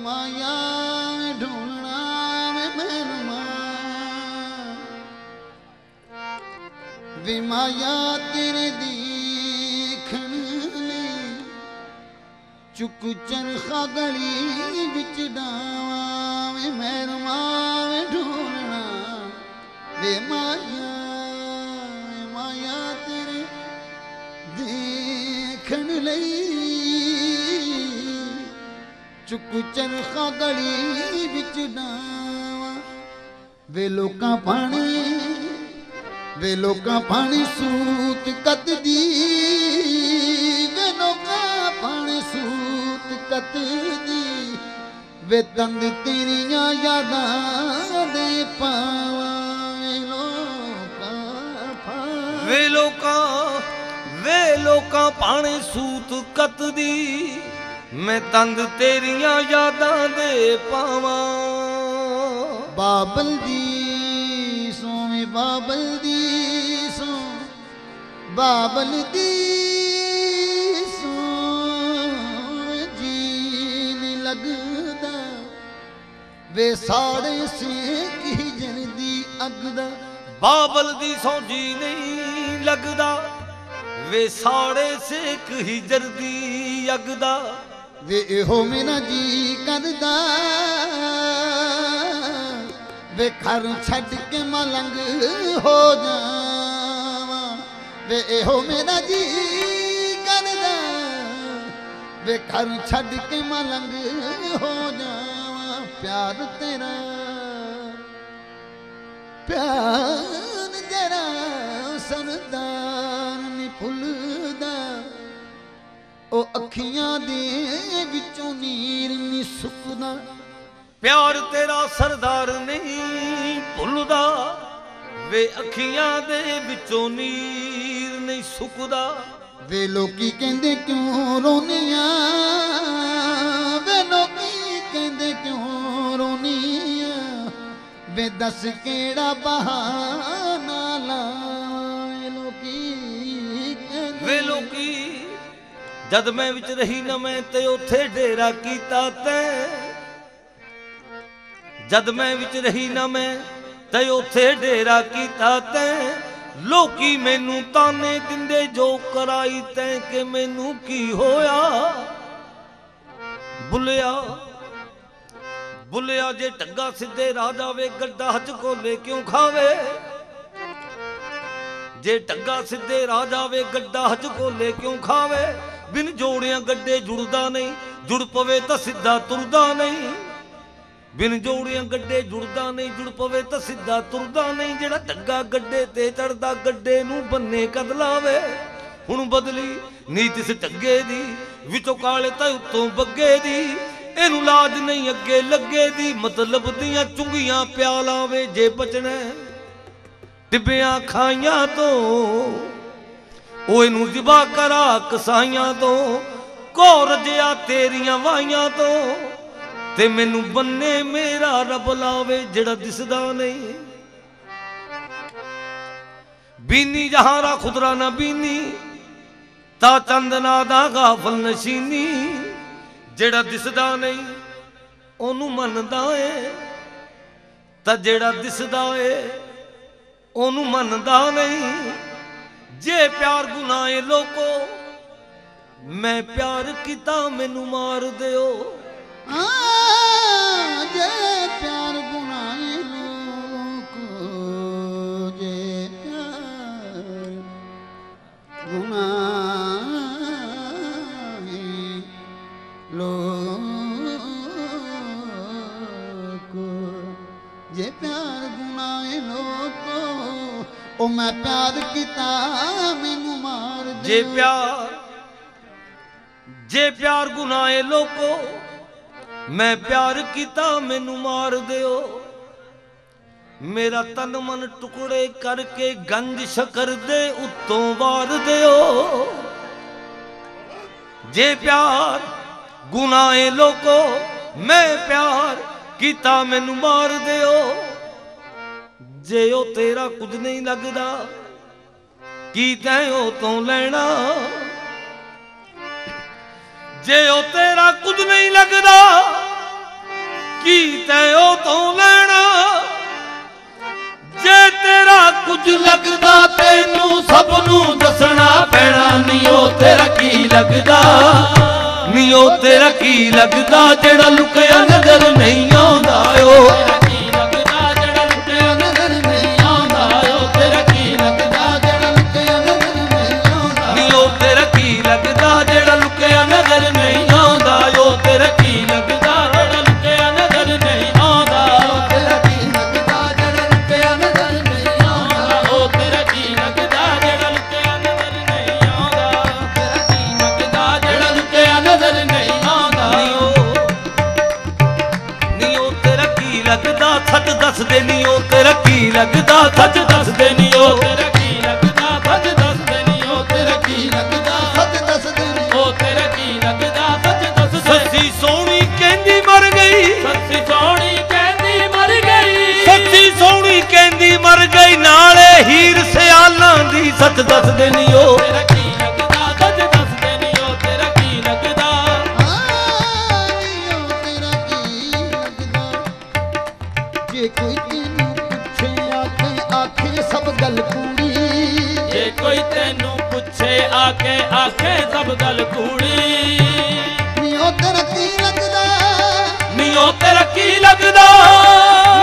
माया ढूंढना मैनू वे माया तेरे दीखण लई चुक चरखा गली विच डावा मैनू ढूंढना वे माया तेरे देखण लई चुक चरखा गली विच डावा वे लोकां पानी सूत कत दी वे लोकां पानी सूत कत दी वे तंद तेरियां यादां दे पावा वे लोकां पानी सूत कत दी मैं तंद तेरियां यादां दे पावा बाबल दी सोवे बाबल दी सो बाबल दी सो जी नहीं लगदा वे साड़े सेक हिजन दी अगदा बाबल दी सो जी नहीं लगदा वे साड़े सेक हिजर दी अगदा वे एहो मेरा जी करदा वे घर छड़ के मलंग हो जावा वे एहो मेरा जी करदा वे घर छड़ के मलंग हो जावा प्यार तेरा प्यार जरा सरदार नी फुलदा ओ अखियां दे विचों नीर नी सुकदा प्यार तेरा सरदार नहीं भुलदा वे अखियां दे विचों नीर नहीं सुकदा वे लोकी कहंदे क्यों रोनियां वे लोकी कहंदे क्यों रोनियां वे दस केड़ा बहाना लाए वे लोकी जद मैं विच रही न मैं ते उथे डेरा कीता तै जद मैं विच रही न मैं ते उथे डेरा कीता तै लोकी मैनू ताने दिंदे जो कराई तै कि मैनू की होया बुलिया जे टग्गा सीधे राह जावे गड्ढा हज कोले क्यों खावे जे टग्गा सीधे राह जावे गड्ढा हज कोले क्यों खावे बिन जोड़ियां गड्ढे जुड़दा नहीं जुड़ पवे तां सीधा तुरदा नहीं बिन जोड़ियां गड्ढे जुड़दा नहीं जुड़ पवे तां सीधा तुरदा नहीं जेड़ा टग्गा गड्ढे ते चढ़दा गड्ढे नूं बन्ने कद लावे हुण बदली नीत इस टग्गे दी विचों काले तां उत्तों बग्गे दी इनू लाज नहीं अगे लगे दी मतलब दियां चुंगियां प्या लावे जे बचना टिब्बियां खाइयां तो इनू जिबा करा कसाइयां तो घोर जिया तेरियां वाइयां तो ते मैनू बन्ने मेरा रब लावे जेड़ा दिसदा नहीं बीनी जहारा खुदरा ना बीनी ता चंदना दा गाफल नशीनी जेड़ा दिसदा नहीं ओनू मनदा है ता जेड़ा दिसदा है ओनू मनदा नहीं जे प्यार गुनाह है लोको मैं प्यार किता मैनू मार दियो जे प्यार गुनाह है लोको जे प्यार गुनाह लोको जे प्यार गुनाह लोको ओ मैं प्यार किता मैनू मार दे जे प्यार गुनाह लोको मैं प्यार किता मैनू मार दियो मेरा तन मन टुकड़े करके गंज शकर दे उत्तों वार दियो जे प्यार गुनाह लोको मैं प्यार किता मैनू मार दियो जे ओ तेरा कुछ नहीं लगदा की तैं ओ तो लेना जे ओ तेरा कुछ नहीं लगदा ਕੀ ਤੈ ਉਹ ਤੋਂ ਲੈਣਾ ਜੇ ਤੇਰਾ ਕੁਝ ਲੱਗਦਾ ਤੈਨੂੰ ਸਭ ਨੂੰ ਦੱਸਣਾ ਪੈਣਾ ਨੀ ਉਹ ਤੇਰਾ ਕੀ ਲੱਗਦਾ ਨੀ ਉਹ ਤੇਰਾ ਕੀ ਲੱਗਦਾ ਜਿਹੜਾ ਲੁਕਿਆ ਨਜ਼ਰ ਨਹੀਂ ਆਉਂਦਾ ਓ ਤੇਰਾ ਕੀ ਲੱਗਦਾ ਜਿਹੜਾ ਲੁਕਿਆ ਨਜ਼ਰ ਨਹੀਂ ਆਉਂਦਾ ਓ ਤੇਰਾ ਕੀ ਲੱਗਦਾ ਜਿਹੜਾ ਲੁਕਿਆ ਨਜ਼ਰ ਨਹੀਂ ਆਉਂਦਾ ਨੀ ਉਹ ਤੇਰਾ ਕੀ ਲੱਗਦਾ ਜਿਹੜਾ ਲੁਕਿਆ ਨਜ਼ਰ ਨਹੀਂ ਆਉਂਦਾ ਓ ਤੇਰਾ ਕੀ ਲੱਗਦਾ ਜਿਹੜਾ ਲੁਕਿਆ ਨਜ਼ਰ ਨਹੀਂ ਆਉਂਦਾ ਓ ਤੇਰਾ ਕੀ ਲੱਗਦਾ ਜਿਹੜਾ ਲੁਕਿਆ ਨਜ਼ਰ ਨਹੀਂ ਆਉਂਦਾ ਓ ਤੇਰਾ ਕੀ ਲੱਗਦਾ ਜਿਹੜਾ ਲੁਕਿਆ ਨਜ਼ਰ ਨਹੀਂ ਆਉਂਦਾ ਤੇਰਾ ਕੀ ਲੱਗਦਾ ਜਿਹੜਾ ਲੁਕਿਆ ਨਜ਼ਰ ਨਹੀਂ ਆਉਂਦਾ ਨੀ ਉਹ ਤੇਰਾ ਕੀ ਲੱਗਦਾ ਸੱਚ ਦੱਸ ਦੇ ਨੀ ਉਹ ਤੇਰਾ ਕੀ ਲੱਗਦਾ ਸੱਚ ਦੱਸ ਦੇ ਨੀ ਉਹ ਤੇਰਾ ਕੀ ਲੱਗਦਾ ਸੱਚ ਦੱਸ ਦੇ ਨੀ ਉਹ ਤੇਰਾ ਕੀ ਲੱਗਦਾ ਸੱਚ ਦੱਸ ਦੇ ਨੀ ਉਹ ਤੇਰਾ ਕੀ ਲੱਗਦਾ ਸੱਚ ਦੱਸ ਦੇ ਸੱਚੀ ਸੋਹਣੀ ਕਹਿੰਦੀ ਮਰ ਗਈ ਸੱਚੀ ਸੋਹਣੀ ਕਹਿੰਦੀ ਮਰ ਗਈ ਸੱਚੀ ਸੋਹਣੀ ਕਹਿੰਦੀ ਮਰ ਗਈ ਨਾਲੇ ਹੀਰ ਸਿਆਲਾਂ ਦੀ ਸੱਚ ਦੱਸ ਦੇ ਨੀ ਉਹ ਤੇਰਾ ਕੀ ਲੱਗਦਾ ਸੱਚ ਦੱਸ ਦੇ ਨੀ ਉਹ ਤੇਰਾ ਕੀ ਲੱਗਦਾ ਨੀ ਉਹ ਤੇਰਾ ਕੀ ਲੱਗਦਾ ਜੇ ਕੋਈ ਤੈਨੂੰ ਪੁੱਛੇ ਆਖੇ ਸਭ ਗੱਲ ਕੂੜੀ ਜੇ ਕੋਈ ਤੈਨੂੰ ਪੁੱਛੇ ਆਖੇ ਸਭ ਗੱਲ ਕੂੜੀ ਨੀ ਉਹ ਤੇਰਾ ਕੀ ਲੱਗਦਾ ਨੀ ਉਹ ਤੇਰਾ ਕੀ ਲੱਗਦਾ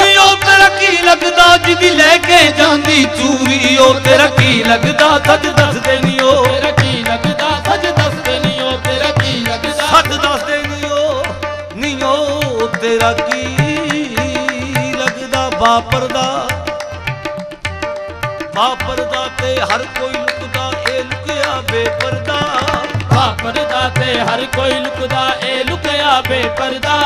ਨੀ ਉਹ ਤੇਰਾ ਕੀ ਲੱਗਦਾ ਜਿਹਦੀ ਲੈ ਕੇ ਜਾਂਦੀ ਚੂਰੀ ਉਹ ਤੇਰਾ ਕੀ ਲੱਗਦਾ ਸੱਚ ਦੱਸ ਦੇ ਨੀ ਉਹ ਤੇਰਾ ਕੀ ਲੱਗਦਾ ਸੱਚ ਦੱਸ ਦੇ ਨੀ ਉਹ ਤੇਰਾ ਕੀ ਲੱਗਦਾ ਸੱਚ ਦੱਸ ਦੇ ਨੀ ਉਹ ਤੇਰਾ ਕੀ ਲੱਗਦਾ ਵਾਪਰਦਾ ਤੇ ਹਰ ਕੋਈ ਲੁਕਦਾ ਇਹ ਲੁਕਿਆ ਬੇਪਰਦਾ ਵਾਪਰਦਾ ਤੇ ਹਰ ਕੋਈ ਲੁਕਦਾ ਇਹ ਲੁਕਿਆ ਬੇਪਰਦਾ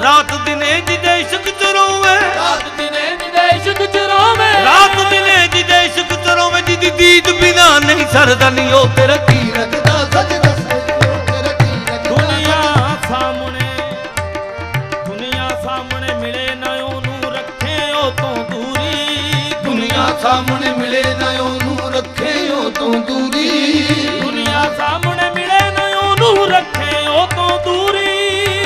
ਰਾਤ ਦਿਨੇ ਜਿਹਦੇ ਇਸ਼ਕ ਚ ਰੋਵੇ ਰਾਤ ਦਿਨੇ ਜਿਹਦੇ ਇਸ਼ਕ ਚ ਰੋਵੇ ਰਾਤ ਦਿਨੇ ਜਿਹਦੇ ਇਸ਼ਕ ਚ ਰੋਵੇ ਜਿਹਦੀ ਦੀਦ ਬਿਨਾ ਨਹੀਂ ਸਰਦਾ ਨੀ ਉਹ ਤੇਰਾ ਕੀ ਲੱਗਦਾ ਸੱਚ ਦੱਸ ਦੇ ਉਹ ਤੇਰਾ ਕੀ ਲੱਗਦਾ ਦੁਨੀਆ ਸਾਹਮਣੇ ਮਿਲੇ ਨਾ ਉਹਨੂੰ ਰੱਖੇ ਉਹ ਤੋਂ ਦੂਰੀ ਦੁਨੀਆ ਸਾਹਮਣੇ ਮਿਲੇ ਨਾ ਉਹਨੂੰ ਰੱਖੇ ਉਹ ਤੋਂ ਦੂਰੀ ਦੁਨੀਆ ਸਾਹਮਣੇ ਮਿਲੇ ਨਾ ਉਹਨੂੰ ਰੱਖੇ ਉਹ ਤੋਂ ਦੂਰੀ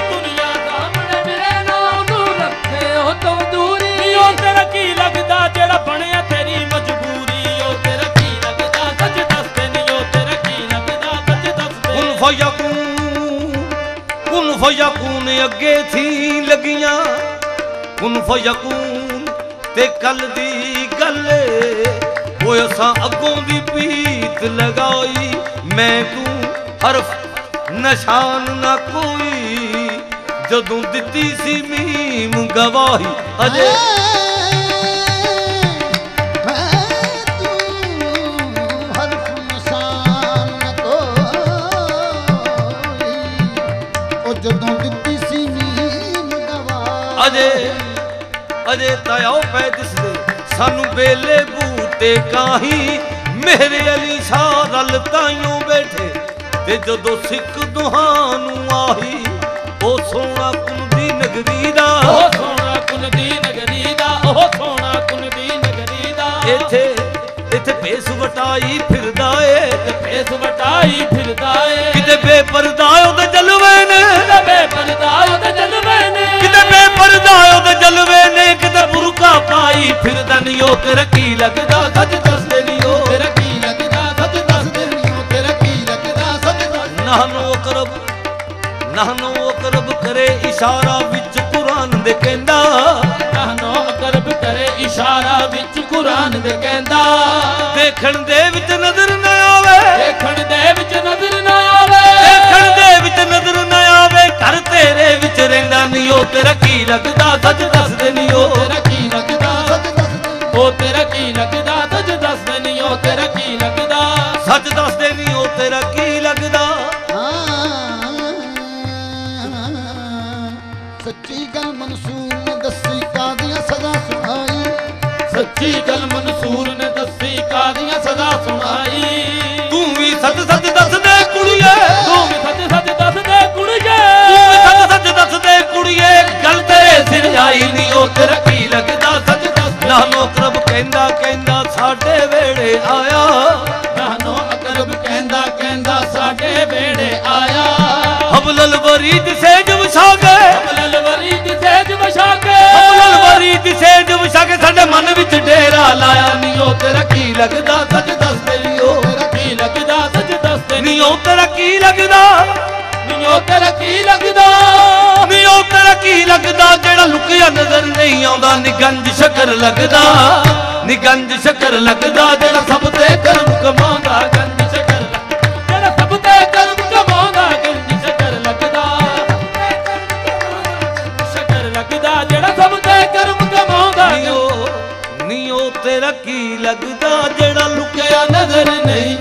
ਦੁਨੀਆ ਸਾਹਮਣੇ ਮਿਲੇ ਨਾ ਉਹਨੂੰ ਰੱਖੇ ਉਹ ਤੋਂ ਦੂਰੀ ਨੀ ਉਹ ਤੇਰਾ ਕੀ ਲੱਗਦਾ ਜਿਹੜਾ ਬਣਿਆ ਤੇਰੀ ਮਜਬੂਰੀ ਉਹ ਤੇਰਾ ਕੀ ਲੱਗਦਾ ਸੱਚ ਦੱਸ ਦੇ ਨੀ ਉਹ ਤੇਰਾ ਕੀ ਲੱਗਦਾ ਸੱਚ ਦੱਸ ਦੇ ਕੁਨ ਫਯਕੂਨ ਅੱਗੇ ਥੀ ਲੱਗੀਆਂ ਕੁਨ ਫਯਕੂਨ ਤੇ ਕੱਲ ਦੀ ਗੱਲ ਓਏ ਅਸਾਂ ਅੱਗੋਂ ਦੀ ਪੀਤ ਲਗਾਈ ਮੈਂ ਤੂੰ ਹਰਫ ਨਿਸ਼ਾਨ ਨਾ ਕੋਈ ਜਦੋਂ ਦਿੱਤੀ ਸੀ ਮੀਮ ਗਵਾਹੀ ਅਜੇ ਜਦੋਂ ਦਿੱਤੀ ਸੀ ਮੀਮ ਗਵਾਹੀ ਅਜੇ ਤਾਇਓ ਪੈ ਦਿਸਦੇ ਸਾਨੂੰ ਬੇਲੇ ਬੂਟੇ ਕਾਹੀ ਮੇਰੇ ਅਲੀ ਸ਼ਾਹ ਰਲ ਤਾਈਓ ਬੈਠੇ ਤੇ ਜਦੋਂ ਸਿੱਖ ਦੁਹਾਂ ਨੂੰ ਆਹੀ ਉਹ ਸੋਹਣਾ ਕੁਨ ਦੀ ਨਗਰੀ ਦਾ ਉਹ ਸੋਹਣਾ ਕੁਨ ਦੀ ਨਗਰੀ ਦਾ ਉਹ ਸੋਹਣਾ ਕੁਨ ਦੀ ਨਗਰੀ ਦਾ ਇੱਥੇ ਭੇਸ ਵਟਾਈ ਫਿਰਦਾ ਏ ਤੇ ਭੇਸ ਵਟਾਈ ਫਿਰਦਾ ਏ ਕਿਤੇ ਬੇਪਰਦਾ ਉਹਦੇ ਜਲਵੇ ਨੇ ਕਿਤੇ ਬੇਪਰਦਾ ਉਹਦੇ ਜਲਵੇ ਨੇ ਕਿਤੇ ਬੇਪਰਦਾ ਉਹਦੇ ਜਲਵੇ ਨੇ ਕਿਤੇ ਬੁਰਕਾ ਪਾਈ ਫਿਰਦਾ ਨੀ ਉਹ ਤੇਰਾ ਕੀ ਲੱਗਦਾ ਸੱਚ ਦੱਸ ਦੇ ਨੀ ਉਹ ਤੇਰਾ ਕੀ ਲੱਗਦਾ ਸੱਚ ਦੱਸ ਦੇ ਨੀ ਉਹ ਤੇਰਾ ਕੀ ਲੱਗਦਾ ਸੱਚ ਦੱਸ ਨਾਹਨੋ ਅਕਰਬ ਕਰੇ ਇਸ਼ਾਰਾ ਵਿੱਚ ਕੁਰਾਨ ਦੇ ਕਹਿੰਦਾ ਨਾਹਨੋ ਅਕਰਬ ਕਰੇ ਇਸ਼ਾਰਾ ਵਿੱਚ ਕੁਰਾਨ ਦੇ ਕਹਿੰਦਾ ਦੇਖਣ ਦੇ ਵਿੱਚ ਨਜ਼ਰ ਨਾ ਆਵੇ ਦੇਖਣ ਦੇ ਵਿੱਚ ਨਜ਼ਰ ਨਾ ਆਵੇ ਦੇਖਣ ਦੇ ਵਿੱਚ ਨਜ਼ਰ ਨਾ ਆਵੇ ਘਰ ਤੇਰੇ ਵਿੱਚ ਰਹਿੰਦਾ ਨੀ ਉਹ ਤੇਰਾ ਕੀ ਲੱਗਦਾ ਸੱਚ ਦੱਸ ਦੇ ਨੀ ਉਹ ਤੇਰਾ ਕੀ ਲੱਗਦਾ ਸੱਚ ਦੱਸ ਦੇ ਉਹ ਤੇਰਾ ਕੀ ਲੱਗਦਾ ਸੱਚ ਦੱਸ ਦੇ ਨੀ ਉਹ ਤੇਰਾ ਕੀ ਲੱਗਦਾ ਸੱਚ ਦੱਸ ਦੇ ਨੀ ਉਹ ਤੇਰਾ ਕੀ ਲੱਗਦਾ ਸੱਚੀ ਗੱਲ ਮਨਸੂਰ ਨੇ ਦੱਸੀ ਕਾਦੀਆਂ ਸਦਾ ਸੁਣਾਈ ਸੱਚੀ ਗੱਲ ਮਨਸੂਰ ਨੇ ਦੱਸੀ ਕਾਦੀਆਂ ਸਦਾ ਸੁਣਾਈ ਤੂੰ ਵੀ ਸੱਚ ਸੱਚ ਦੱਸ ਦੇ ਕੁੜੀਏ ਤੂੰ ਵੀ ਸੱਚ ਸੱਚ ਦੱਸ ਦੇ ਕੁੜੀਏ ਤੂੰ ਵੀ ਸੱਚ ਸੱਚ ਦੱਸ ਦੇ ਕੁੜੀਏ ਗੱਲ ਤੇਰੇ ਸਿਰ ਆਈ ਨੀ ਉਹ ਤੇਰਾ ਕੀ ਲੱਗਦਾ ਸੱਚ ਦੱਸ ਨਾਨੋ ਅਕਰਬ ਕਹਿੰਦਾ ਸਾਡੇ ਵੇੜੇ ਆਇਆ ਨਾਨੋ ਅਕਰਬ ਕਹਿੰਦਾ ਸਾਡੇ ਵੇੜੇ ਆਇਆ ਹਬਲਲ ਵਰੀਦ ਸੇਜ ਵਸਾ ਗਏ ਹਬਲਲ ਵਰੀਦ ਸੇਜ ਲੱਗਦਾ ਸੱਚ ਦੱਸ ਤੇਰੀ ਓ ਤੇਰਾ ਕੀ ਲੱਗਦਾ ਸੱਚ ਦੱਸ ਤੇਰੀ ਨੀ ਓ ਤੇਰਾ ਕੀ ਲੱਗਦਾ ਨੀ ਓ ਤੇਰਾ ਕੀ ਲੱਗਦਾ ਨੀ ਓ ਤੇਰਾ ਕੀ ਲੱਗਦਾ ਜਿਹੜਾ ਲੁਕਿਆ ਨਜ਼ਰ ਨਹੀਂ ਆਉਂਦਾ ਨੀ ਗੰਜ ਸ਼ਕਰ ਲੱਗਦਾ ਨੀ ਗੰਜ ਸ਼ਕਰ ਲੱਗਦਾ ਜਿਹੜਾ ਸਭ ਤੇ ਕਰਮ ਕਮਾਉਂਦਾ ਗੰਜ ਸ਼ਕਰ ਜਿਹੜਾ ਸਭ ਤੇ ਕਰਮ ਕਮਾਉਂਦਾ ਗੰਜ ਸ਼ਕਰ ਲੱਗਦਾ ਸ਼ਕਰ ਲੱਗਦਾ ਜਿਹੜਾ ਸਭ ਤੇ ਕਰਮ ਕਮਾਉਂਦਾ ਨੀ ਓ ਤੇਰਾ ਕੀ ਲੱਗਦਾ ਜਿਹੜਾ ਲੁਕਿਆ ਨਜ਼ਰ ਨਹੀਂ